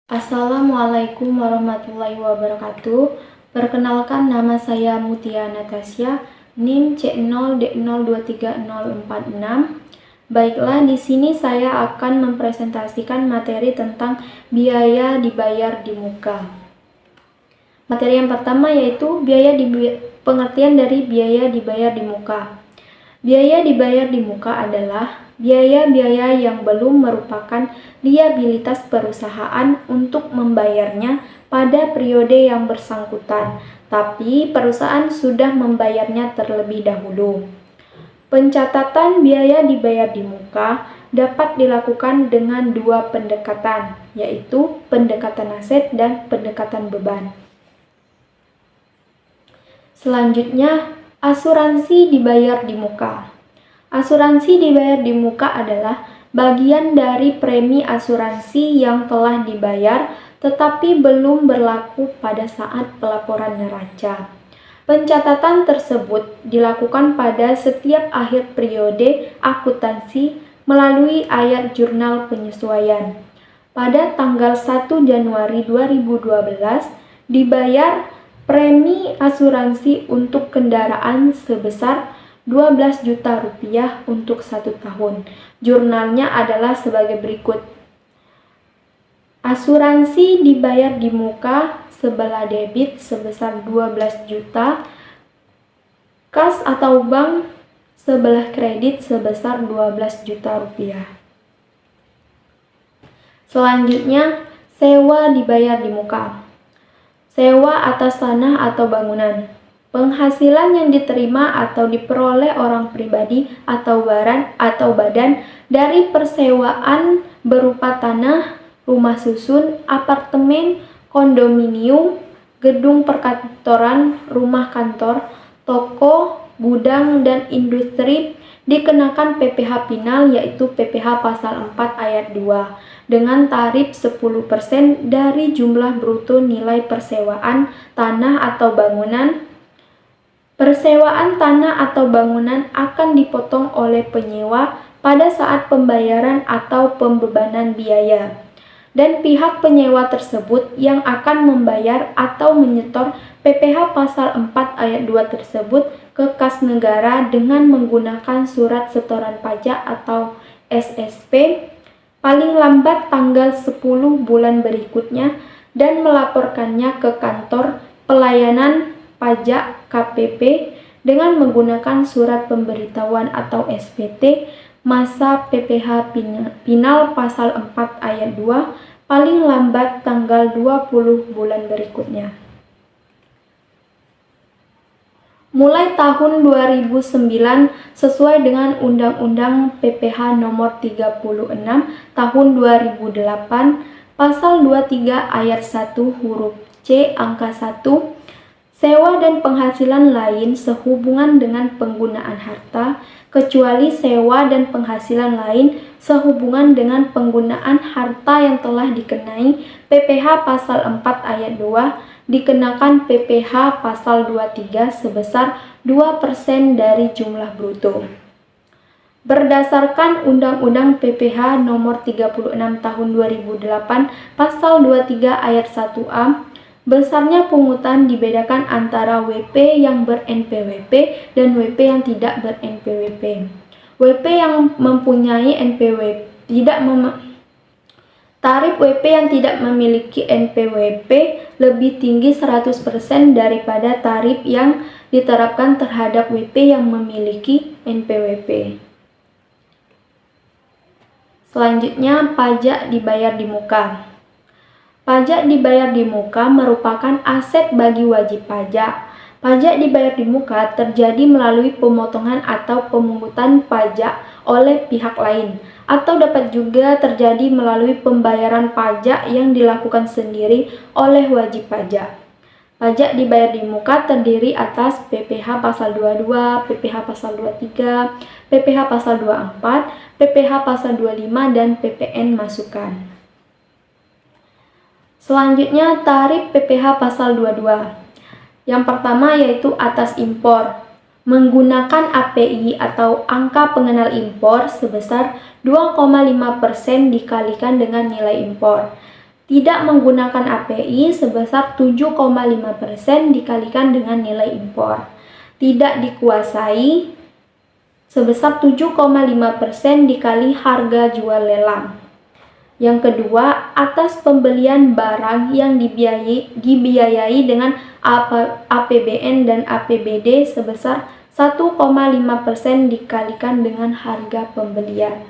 Assalamualaikum warahmatullahi wabarakatuh. Perkenalkan, nama saya Mutia Natasya, NIM C0D023046. Baiklah, di sini saya akan mempresentasikan materi tentang biaya dibayar di muka. Materi yang pertama yaitu pengertian dari biaya dibayar di muka. Biaya dibayar di muka adalah biaya-biaya yang belum merupakan liabilitas perusahaan untuk membayarnya pada periode yang bersangkutan, tapi perusahaan sudah membayarnya terlebih dahulu. Pencatatan biaya dibayar di muka dapat dilakukan dengan dua pendekatan, yaitu pendekatan aset dan pendekatan beban. Selanjutnya, asuransi dibayar di muka. Asuransi dibayar di muka adalah bagian dari premi asuransi yang telah dibayar tetapi belum berlaku pada saat pelaporan neraca. Pencatatan tersebut dilakukan pada setiap akhir periode akuntansi melalui ayat jurnal penyesuaian. Pada tanggal 1 Januari 2012 dibayar premi asuransi untuk kendaraan sebesar 12 juta rupiah untuk 1 tahun. Jurnalnya adalah sebagai berikut. Asuransi dibayar di muka sebelah debit sebesar 12 juta, kas atau bank sebelah kredit sebesar 12 juta rupiah. Selanjutnya, sewa dibayar di muka. Sewa atas tanah atau bangunan. Penghasilan yang diterima atau diperoleh orang pribadi atau badan dari persewaan berupa tanah, rumah susun, apartemen, kondominium, gedung perkantoran, rumah kantor, toko, gudang, dan industri dikenakan PPh final, yaitu PPh pasal 4 ayat 2 dengan tarif 10% dari jumlah bruto nilai persewaan tanah atau bangunan. Persewaan tanah atau bangunan akan dipotong oleh penyewa pada saat pembayaran atau pembebanan biaya, dan pihak penyewa tersebut yang akan membayar atau menyetor PPh pasal 4 ayat 2 tersebut ke kas negara dengan menggunakan surat setoran pajak atau SSP paling lambat tanggal 10 bulan berikutnya dan melaporkannya ke kantor pelayanan pajak KPP dengan menggunakan surat pemberitahuan atau SPT masa PPh final pasal 4 ayat 2 paling lambat tanggal 20 bulan berikutnya. Mulai tahun 2009 sesuai dengan Undang-Undang PPh nomor 36 tahun 2008 pasal 23 ayat 1 huruf C angka 1, sewa dan penghasilan lain sehubungan dengan penggunaan harta, kecuali sewa dan penghasilan lain sehubungan dengan penggunaan harta yang telah dikenai PPh pasal 4 ayat 2, dikenakan PPh pasal 23 sebesar 2% dari jumlah bruto. Berdasarkan Undang-Undang PPh nomor 36 tahun 2008 pasal 23 ayat 1A, besarnya pungutan dibedakan antara WP yang ber-NPWP dan WP yang tidak ber-NPWP. WP yang mempunyai tarif WP yang tidak memiliki NPWP lebih tinggi 100% daripada tarif yang diterapkan terhadap WP yang memiliki NPWP. Selanjutnya, pajak dibayar di muka. Pajak dibayar di muka merupakan aset bagi wajib pajak. Pajak dibayar di muka terjadi melalui pemotongan atau pemungutan pajak oleh pihak lain, atau dapat juga terjadi melalui pembayaran pajak yang dilakukan sendiri oleh wajib pajak. Pajak dibayar di muka terdiri atas PPh pasal 22, PPh pasal 23, PPh pasal 24, PPh pasal 25, dan PPN masukan. Selanjutnya, tarif PPh pasal 22. Yang pertama yaitu atas impor. Menggunakan API atau angka pengenal impor sebesar 2,5% dikalikan dengan nilai impor. tidak menggunakan API sebesar 7,5% dikalikan dengan nilai impor. Tidak dikuasai sebesar 7,5% dikali harga jual lelang. Yang kedua, atas pembelian barang yang dibiayai dengan APBN dan APBD sebesar 1,5% dikalikan dengan harga pembelian.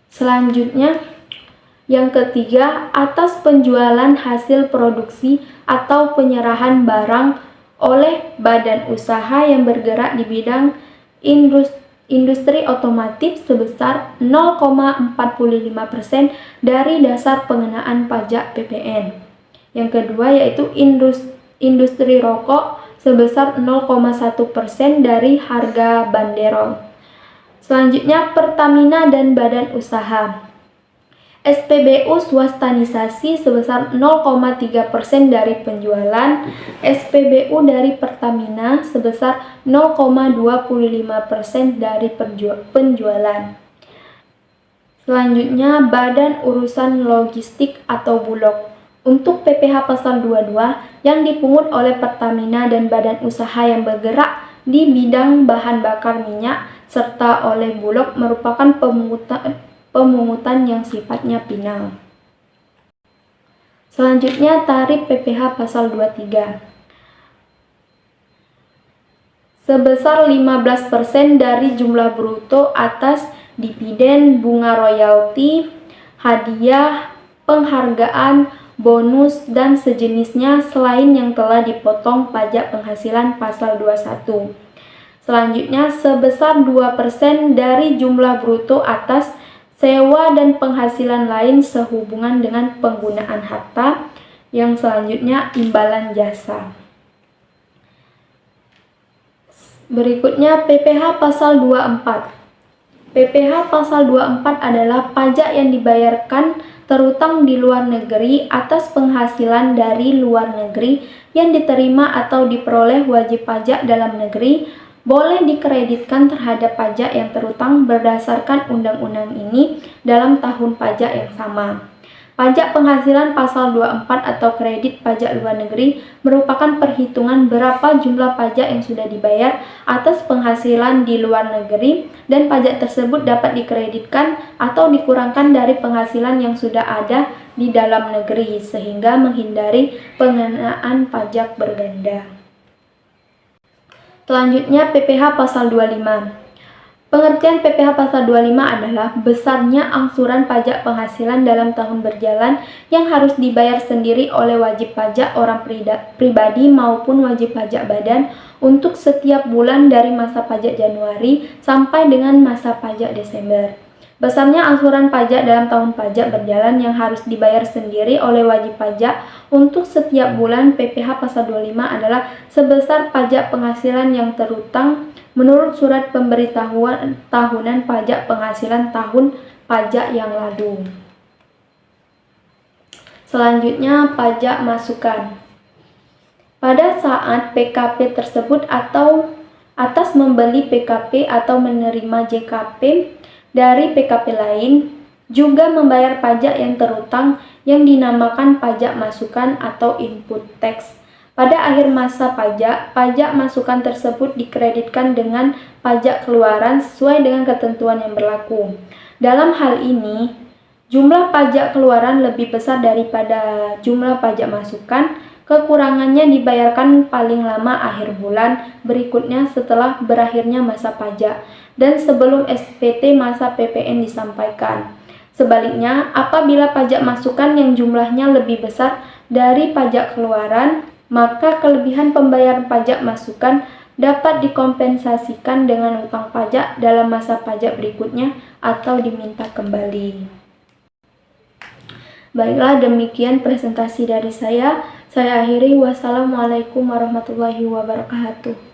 Selanjutnya, yang ketiga, atas penjualan hasil produksi atau penyerahan barang oleh badan usaha yang bergerak di bidang industri otomotif sebesar 0,45% dari dasar pengenaan pajak PPN. Yang kedua yaitu industri rokok sebesar 0,1% dari harga banderol. Selanjutnya Pertamina dan badan usaha. SPBU swastanisasi sebesar 0,3% dari penjualan, SPBU dari Pertamina sebesar 0,25% dari penjualan. Selanjutnya, Badan Urusan Logistik atau Bulog. Untuk PPh pasal 22 yang dipungut oleh Pertamina dan badan usaha yang bergerak di bidang bahan bakar minyak serta oleh Bulog merupakan pemungutan yang sifatnya final. Selanjutnya, tarif PPh pasal 23. Sebesar 15% dari jumlah bruto atas dividen, bunga royalti, hadiah, penghargaan, bonus, dan sejenisnya selain yang telah dipotong pajak penghasilan pasal 21. Selanjutnya, sebesar 2% dari jumlah bruto atas sewa dan penghasilan lain sehubungan dengan penggunaan harta. Yang selanjutnya, imbalan jasa. Berikutnya PPh pasal 24. PPh pasal 24 adalah pajak yang dibayarkan terutang di luar negeri atas penghasilan dari luar negeri yang diterima atau diperoleh wajib pajak dalam negeri, boleh dikreditkan terhadap pajak yang terutang berdasarkan undang-undang ini dalam tahun pajak yang sama. Pajak penghasilan pasal 24 atau kredit pajak luar negeri merupakan perhitungan berapa jumlah pajak yang sudah dibayar atas penghasilan di luar negeri dan pajak tersebut dapat dikreditkan atau dikurangkan dari penghasilan yang sudah ada di dalam negeri sehingga menghindari pengenaan pajak berganda. Selanjutnya PPh pasal 25. Pengertian PPh pasal 25 adalah besarnya angsuran pajak penghasilan dalam tahun berjalan yang harus dibayar sendiri oleh wajib pajak orang pribadi maupun wajib pajak badan untuk setiap bulan dari masa pajak Januari sampai dengan masa pajak Desember. Besarnya angsuran pajak dalam tahun pajak berjalan yang harus dibayar sendiri oleh wajib pajak untuk setiap bulan PPh pasal 25 adalah sebesar pajak penghasilan yang terutang menurut surat pemberitahuan tahunan pajak penghasilan tahun pajak yang lalu. Selanjutnya, pajak masukan. Pada saat PKP tersebut atau atas membeli PKP atau menerima JKP dari PKP lain, juga membayar pajak yang terutang yang dinamakan pajak masukan atau input tax. Pada akhir masa pajak, pajak masukan tersebut dikreditkan dengan pajak keluaran sesuai dengan ketentuan yang berlaku. Dalam hal ini, jumlah pajak keluaran lebih besar daripada jumlah pajak masukan. Kekurangannya dibayarkan paling lama akhir bulan berikutnya setelah berakhirnya masa pajak dan sebelum SPT masa PPN disampaikan. Sebaliknya, apabila pajak masukan yang jumlahnya lebih besar dari pajak keluaran, maka kelebihan pembayaran pajak masukan dapat dikompensasikan dengan utang pajak dalam masa pajak berikutnya atau diminta kembali. Baiklah, demikian presentasi dari saya. Saya akhiri. Wassalamualaikum warahmatullahi wabarakatuh.